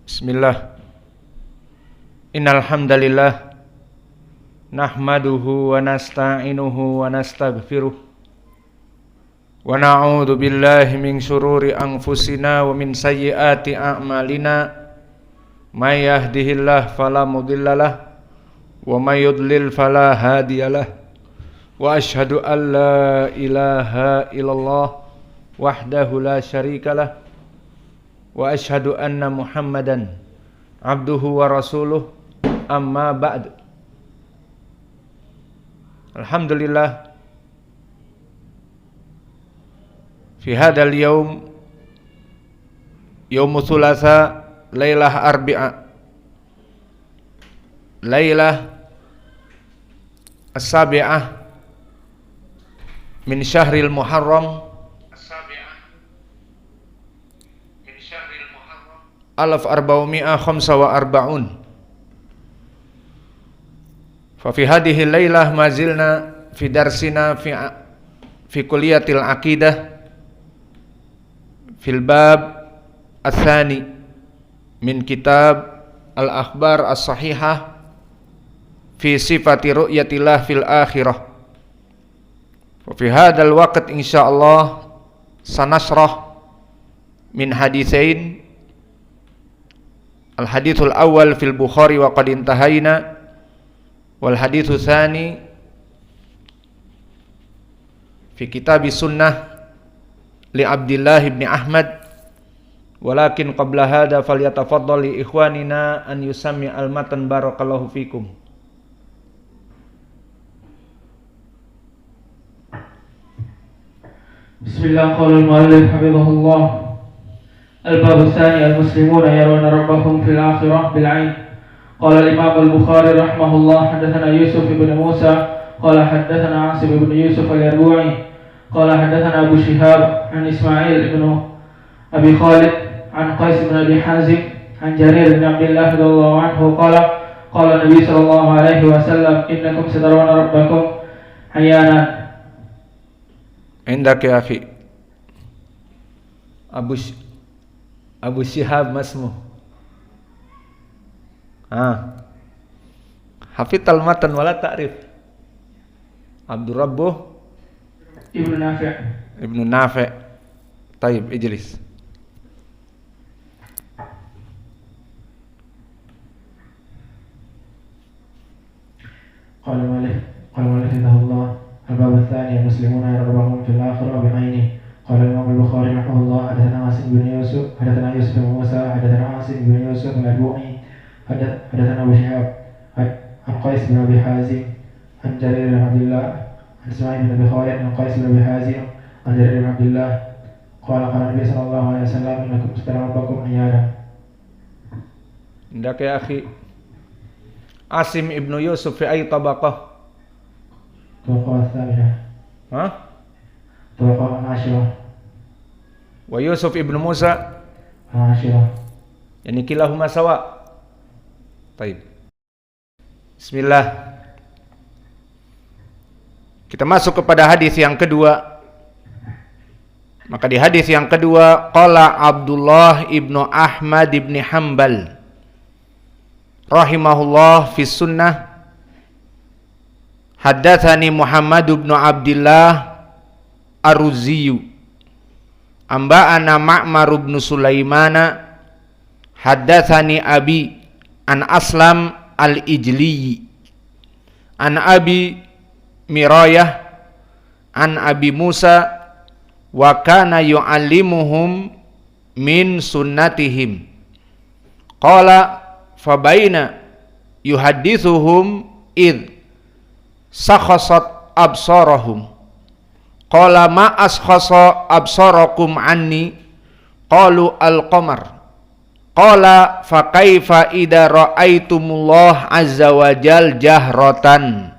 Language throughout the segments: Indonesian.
Bismillah. Innal hamdalillah nahmaduhu wa nasta'inuhu wa nastaghfiruh wa na'udzu billahi min syururi anfusina wa min sayyiati a'malina may yahdihillahu fala mudhillalah wa may yudlil fala hadiyalah wa asyhadu an la ilaha illallah wahdahu la syarikalah wa asyhadu anna Muhammadan abduhu wa rasuluh amma ba'd. Alhamdulillah fi hadzal yaum yaumul thulatsa lailah arbi'a lailah as-sabi'ah min syahril muharram 1445. Fa fi hadhihi lailah mazilna fi darsina fi kulliyatil aqidah fil bab ats-tsani min kitab al-akhbar as-sahihah fi sifati ru'yatillah fil akhirah. Wa fi hadzal waqt insyaallah sanashrah min haditsain. Al-hadithul awal fil Bukhari wa qad intahayna wal hadithu tsani fi kitab sunnah li Abdullah ibn Ahmad, walakin qabla hadha falyatafaddal li ikhwanina an yusammi al-matan barakallahu fikum. Bismillah, qala al-muallif hafizahullah. الباب الثاني المسلمون يرون ربهم في الآخرة بالعين. قال الإمام البخاري رحمه الله حدثنا يوسف بن موسى قال حدثنا عاصم بن يوسف اليربوعي قال حدثنا أبو شهاب عن إسماعيل بن أبي خالد عن قيس بن أبي حازم عن جرير بن عبد الله رضي الله عنه قال قال النبي صلى الله عليه وسلم إنكم سترون ربكم عيانا. عندك يا أخي Abu Shihab masmu. Hafidhal matan wala ta'rif. Abdur Rabbuh Ibnu Nafi'. Taib, ijlis. Qala Malik rahimahullah al-bab ats-tsani muslimuna yarabbuhum fil akhirah bi'aini. قال الإمام البخاري رحمه الله حدثنا عاصم بن يوسف حدثنا يوسف بن موسى حدثنا عاصم بن يوسف اليربوعي حدثنا أبو شهاب عن قيس بن أبي حازم عن جرير بن عبد الله عن إسماعيل بن أبي خالد عن قيس بن أبي حازم عن جرير بن عبد الله قال النبي صلى الله عليه وسلم إنكم سترون ربكم عيانا. عندك يا أخي عاصم ابن يوسف في أي طبقة؟ طبقة الثامنة. طبقة العاشرة. Wa Yusuf ibnu Musa العاشرة. Yani kilahuma sawa. Baik. Bismillah. Kita masuk kepada hadis yang kedua. Maka di hadis yang kedua qala Abdullah ibnu Ahmad ibn Hanbal rahimahullah fi sunnah haddatsani Muhammad ibn Abdullah Ar-Ruziyu amba'ana Ma'mar ibn Sulaimana haddatsani abi an Aslam al-Ijliyi an Abi Mirayah an Abi Musa wa kana yu'allimuhum min sunnatihim qala fabaina yuhaddithuhum id sakhasat absarahum qala ma askhasa absarakum anni qalu al-qamar qala fa kaifa idza ra'aitumullah azza wa jal jahratan.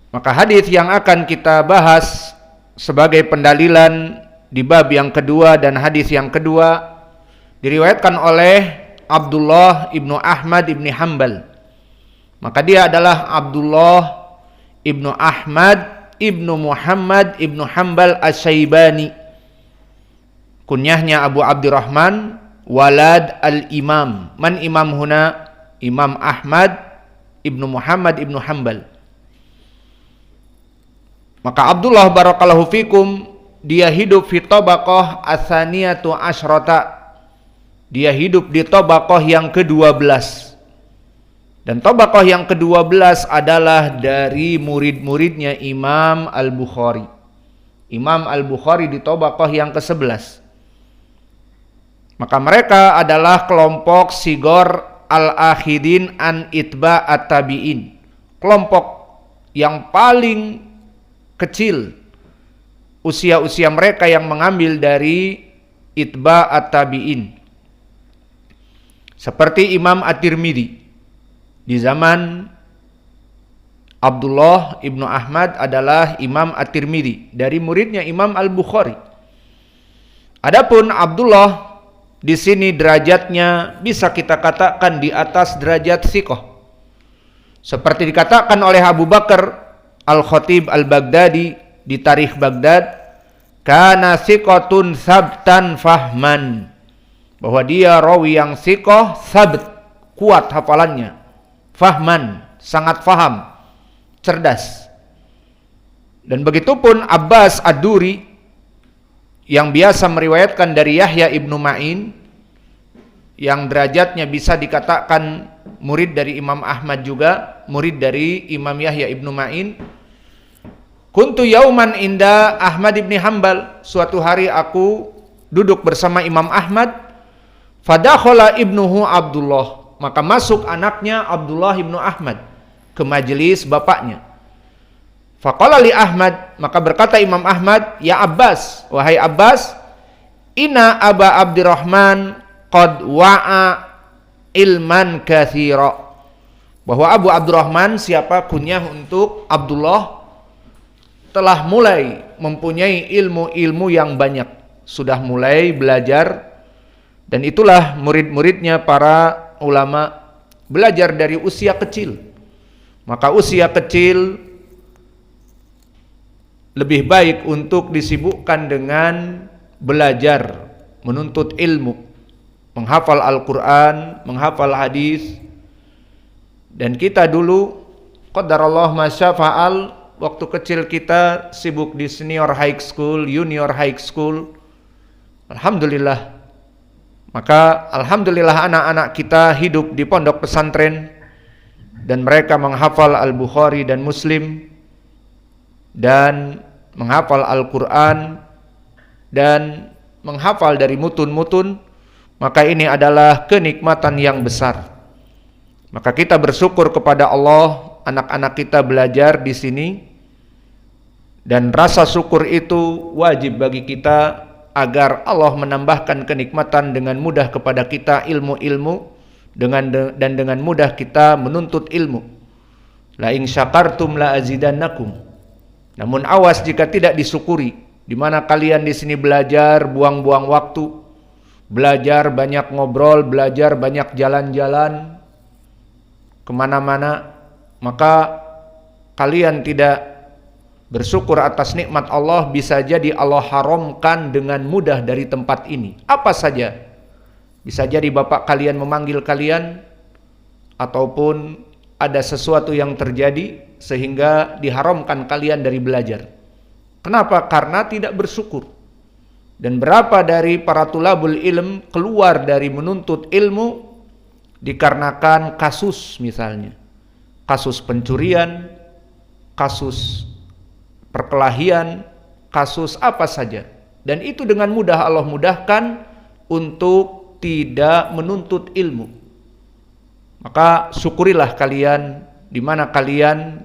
Maka hadis yang akan kita bahas sebagai pendalilan di bab yang kedua dan hadis yang kedua diriwayatkan oleh Abdullah ibnu Ahmad ibni Hanbal. Maka dia adalah Abdullah ibnu Ahmad ibnu Muhammad ibnu Hanbal Asy-Syaibani, Kunyahnya Abu Abdurrahman walad al-imam. Man imam huna? Imam Ahmad ibnu Muhammad ibnu Hanbal. Maka Abdullah barakallahu fikum, dia hidup fi tabaqah atsaniyatu asyrata. Dia hidup di tabaqah yang ke-12. Dan tabaqah yang ke-12 adalah dari murid-muridnya Imam Al-Bukhari. Imam Al-Bukhari di tabaqah yang ke-11. Maka mereka adalah kelompok sigor al-akhidin an itba at-tabi'in. Kelompok yang paling kecil usia-usia mereka yang mengambil dari itba at-tabi'in. Seperti Imam At-Tirmidzi di zaman Abdullah ibnu Ahmad adalah Imam At-Tirmidzi dari muridnya Imam Al-Bukhari. Adapun Abdullah di sini derajatnya bisa kita katakan di atas derajat thiqah. Seperti dikatakan oleh Abu Bakar Al-Khatib Al-Baghdadi di Tarikh Baghdad, kana thiqatun sabtan fahman, bahwa dia rawi yang thiqah, sabt, kuat hafalannya, fahman, sangat faham, cerdas. Dan begitupun Abbas Ad-Duri yang biasa meriwayatkan dari Yahya ibnu Ma'in, yang derajatnya bisa dikatakan murid dari Imam Ahmad juga, murid dari Imam Yahya ibnu Ma'in. Kuntu yauman inda Ahmad ibn Hanbal, suatu hari aku duduk bersama Imam Ahmad. Fadakhala ibnuhu Abdullah, maka masuk anaknya Abdullah ibnu Ahmad ke majelis bapaknya. Faqala li Ahmad, maka berkata Imam Ahmad, ya Abbas, wahai Abbas, inna Aba Abdurrahman qad wa'a ilman katsira, bahwa Abu Abdurrahman, siapa kunyah untuk Abdullah, telah mulai mempunyai ilmu-ilmu yang banyak, sudah mulai belajar. Dan itulah murid-muridnya para ulama, belajar dari usia kecil. Maka usia kecil lebih baik untuk disibukkan dengan belajar, menuntut ilmu, menghafal Al-Quran, menghafal hadis. Dan kita dulu, qadarallah masya fa'al, waktu kecil kita sibuk di senior high school, junior high school. Alhamdulillah. Maka alhamdulillah anak-anak kita hidup di pondok pesantren dan mereka menghafal Al-Bukhari dan Muslim dan menghafal Al-Quran dan menghafal dari mutun-mutun. Maka ini adalah kenikmatan yang besar. Maka kita bersyukur kepada Allah, anak-anak kita belajar di sini, dan rasa syukur itu wajib bagi kita agar Allah menambahkan kenikmatan dengan mudah kepada kita ilmu-ilmu, dan dengan mudah kita menuntut ilmu. La in syakartum la azidannakum. Namun awas jika tidak disyukuri, di mana kalian di sini belajar buang-buang waktu, belajar banyak ngobrol, belajar banyak jalan-jalan kemana-mana, maka kalian tidak bersyukur atas nikmat Allah. Bisa jadi Allah haramkan dengan mudah dari tempat ini. Apa saja. Bisa jadi bapak kalian memanggil kalian, ataupun ada sesuatu yang terjadi sehingga diharamkan kalian dari belajar. Kenapa? Karena tidak bersyukur. Dan berapa dari para tulabul ilm keluar dari menuntut ilmu dikarenakan kasus, misalnya kasus pencurian, kasus perkelahian, kasus apa saja. Dan itu dengan mudah Allah mudahkan untuk tidak menuntut ilmu. Maka syukurilah kalian di mana kalian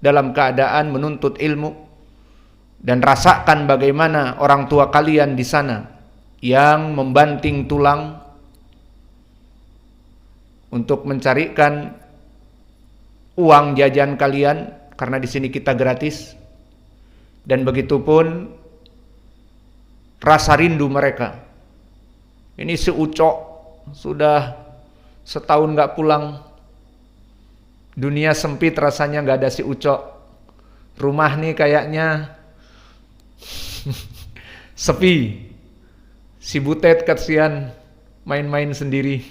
dalam keadaan menuntut ilmu, dan rasakan bagaimana orang tua kalian di sana yang membanting tulang untuk mencarikan uang jajan kalian, karena di sini kita gratis. Dan begitupun rasa rindu mereka. Ini si Ucok sudah setahun gak pulang. Dunia sempit rasanya gak ada si Ucok. Rumah nih kayaknya sepi. Si Butet kasihan main-main sendiri.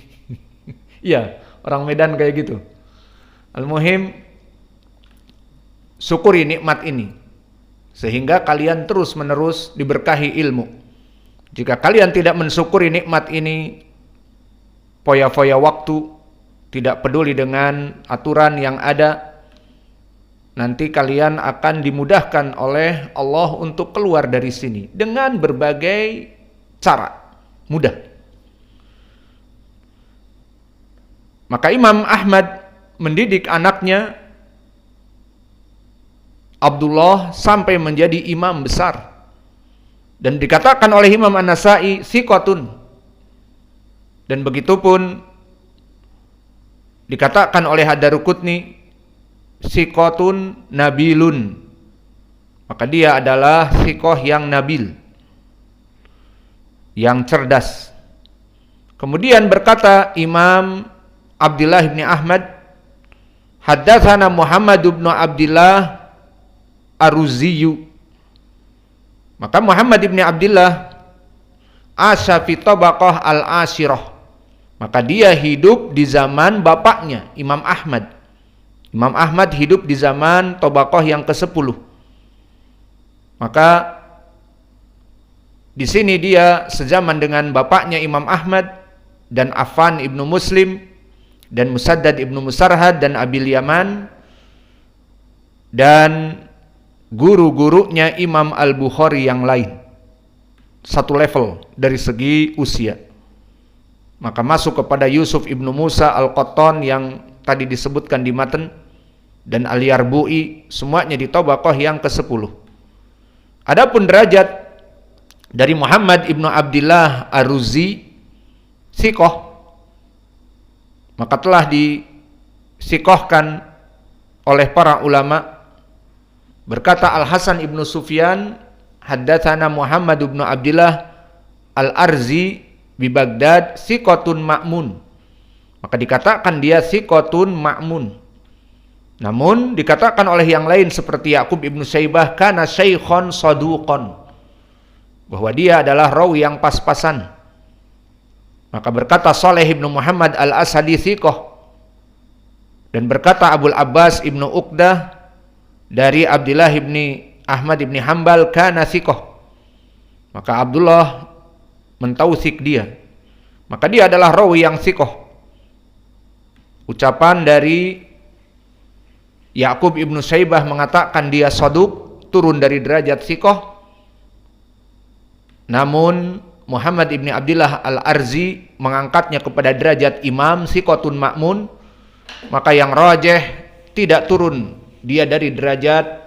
Iya, orang Medan kayak gitu. Al-muhim, syukuri nikmat ini sehingga kalian terus-menerus diberkahi ilmu. Jika kalian tidak mensyukuri nikmat ini, foya-foya waktu, tidak peduli dengan aturan yang ada, nanti kalian akan dimudahkan oleh Allah untuk keluar dari sini dengan berbagai cara mudah. Maka Imam Ahmad mendidik anaknya Abdullah sampai menjadi imam besar, dan dikatakan oleh Imam An-Nasai thiqatun, dan begitupun dikatakan oleh Ad-Daruqutni thiqatun nabilun, maka dia adalah thiqah yang nabil, yang cerdas. Kemudian berkata Imam Abdullah bin Ahmad, haddatsana Muhammad bin Abdullah Ar-Ruziyu. Maka Muhammad bin Abdullah asya fi tabaqah al-ashirah, maka dia hidup di zaman bapaknya Imam Ahmad. Imam Ahmad hidup di zaman tabaqah yang ke-10. Maka di sini dia sezaman dengan bapaknya Imam Ahmad dan Affan ibnu Muslim dan Musaddad ibnu Musarhad dan Abil Yaman dan guru-gurunya Imam Al-Bukhari yang lain, satu level dari segi usia. Maka masuk kepada Yusuf ibnu Musa Al-Qattan yang tadi disebutkan di matan, dan Al-Yarbu'i, semuanya di tabaqah yang ke-10. Adapun derajat dari Muhammad ibnu Abdullah Ar-Ruzi thiqah, maka telah disikohkan oleh para ulama. Berkata Al-Hasan ibnu Sufyan, haddatsana Muhammad ibnu Abdullah Al-Arzi bi Baghdad thiqatun ma'mun, maka dikatakan dia thiqatun ma'mun. Namun dikatakan oleh yang lain seperti Yaqub ibnu Syaibah, kana syaikhon saduqon, bahwa dia adalah rawi yang pas-pasan. Maka berkata Saleh ibnu Muhammad Al-Asadi thiqah, dan berkata Abul Abbas ibnu Uqdah dari Abdullah ibni Ahmad ibni Hambal, kana thiqah, maka Abdullah mentautsik dia, maka dia adalah rawi yang thiqah. Ucapan dari Yaqub ibnu Syaibah mengatakan dia saduq, turun dari derajat thiqah. Namun Muhammad ibni Abdullah Al-Arzi mengangkatnya kepada derajat imam thiqatun ma'mun, maka yang rajih tidak turun dia dari derajat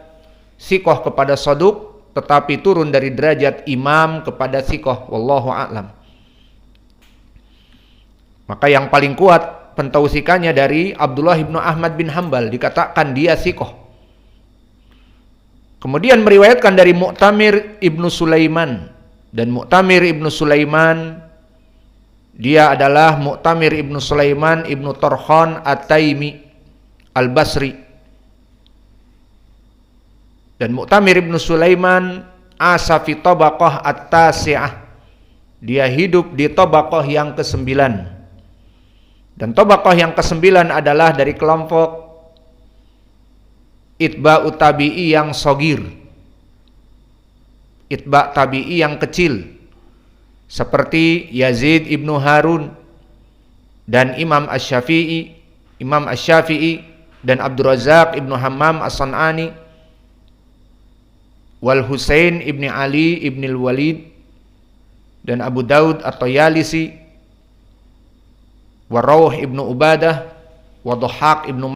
thiqah kepada saduq, tetapi turun dari derajat imam kepada thiqah. Wallahu a'lam. Maka yang paling kuat pentausikannya dari Abdullah ibnu Ahmad bin Hambal, dikatakan dia thiqah. Kemudian meriwayatkan dari Mu'tamir ibnu Sulaiman, dan Mu'tamir ibnu Sulaiman dia adalah Mu'tamir ibnu Sulaiman ibnu Tarkhan At-Taimi Al-Basri. Dan Mu'tamir ibnu Sulaiman asa fi tabaqah at-tasi'ah, dia hidup di tabaqah yang ke-9. Dan tabaqah yang ke-9 adalah dari kelompok itba'u tabi'i yang shogir, itba' tabi'i yang kecil, seperti Yazid ibnu Harun dan Imam Asy-Syafi'i dan Abdul Razak ibnu Hammam As-San'ani, wal Husain ibni Ali ibni Walid dan Abu Daud At-Tayalisi, wa Rawh ibnu Ubadah, wa Dhahhak ibnu